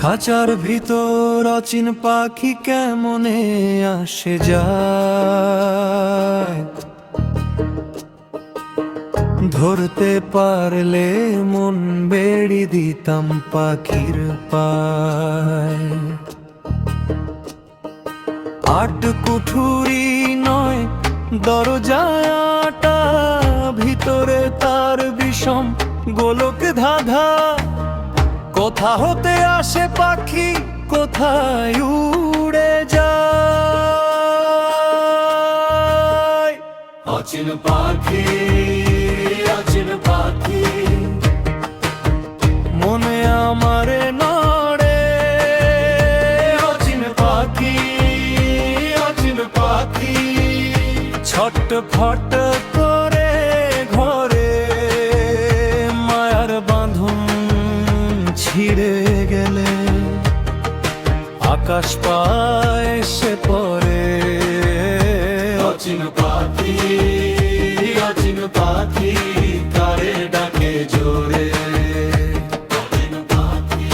খাঁচার ভিতর অচিন পাখি কেমনে আসে যায়, ধরতে পারলে মন বেড়ি দিতাম পাখির পায়। আট কুঠুরি নয় দরজায় আটা, ভিতরে তার বিষম গোলক ধাঁধা। কোথা হতে আসে পাখি, কোথায় উড়ে যায়। অচিন পাখি, অচিন পাখি, মনে আমারে নড়ে। অচিন পাখি, অচিন পাখি, ছটফট করে ঘরে মায়ার বাঁধন ছিঁড়ে গেলে, আকাশ পায় সে পরে। অচিন পাখি, অচিন পাখি, কারে ডাকে জোরে। অচিন পাখি,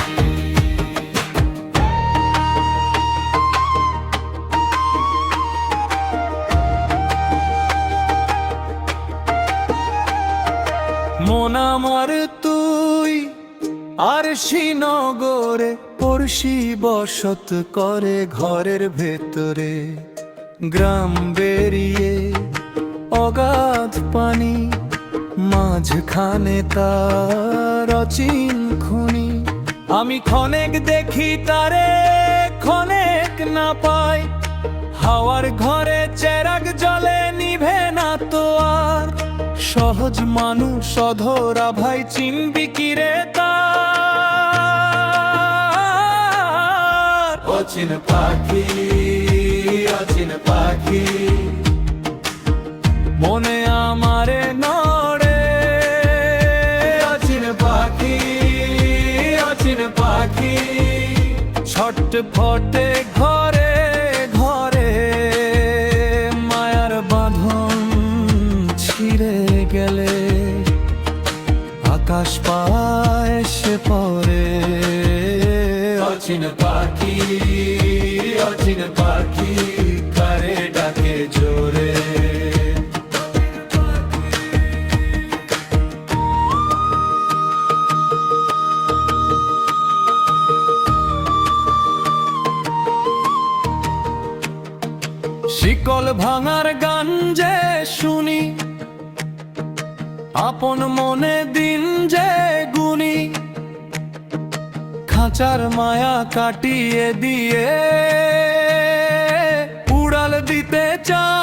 মন আমার তুই আর শ্রীনগরে, পড়শি বসত করে ঘরের ভেতরে। গ্রাম বেরিয়ে অগাধ পানি, মাঝখানে তার অচিন খনি। আমি ক্ষণেক দেখি তারে, ক্ষণেক না পাই। হাওয়ার ঘরে চেরাগ জ্বলে, নিভে না তো আর। সহজ মানুষ অধরা ভাই, চিনবি কি রে তার। অচিন পাখি, অচিন পাখি, মনে আমারে নড়ে। অচিন পাখি, অচিন পাখি, ছটফটে ঘরে ঘরে মায়ার বাঁধন ছিঁড়ে গেলে, আকাশ পায় সে পরে। অচিন পাখি, অচিন পাখি, কারে ডাকে জোরে। শিকল ভাঙার গান যে শুনি, আপন মনে দিন যে গুনি। খাঁচার মায়া কাটিয়ে দিয়ে উড়াল দিতে চায়।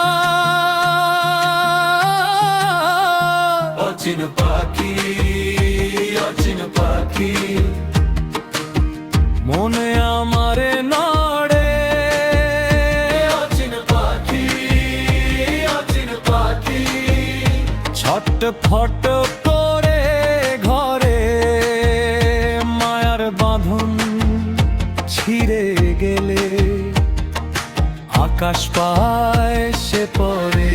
অচিন পাখি, অচিন পাখি, মনে আমারে নড়ে। অচিন পাখি, অচিন পাখি, ছটফট করে ঘরে মায়ার বাঁধন ছিঁড়ে গেলে, আকাশ পায় সে পরে।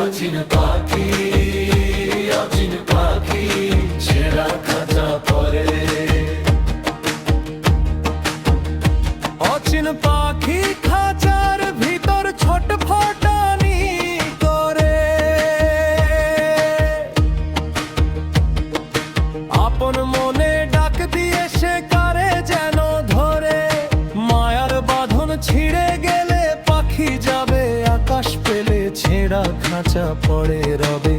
অচিন পাখি, অচিন পাখি, ছেঁড়া খাঁচা পরে। অচিন পাখি খাঁচার ভিতর ছটফটানি করে, আপন মনে ডাক দিয়ে সে কারে যেন ধরে। মায়ার বাঁধন ছিঁড়ে গেলে পাখি যাবে, আকাশ পেলে ছেঁড়া খাঁচা পড়ে রবে।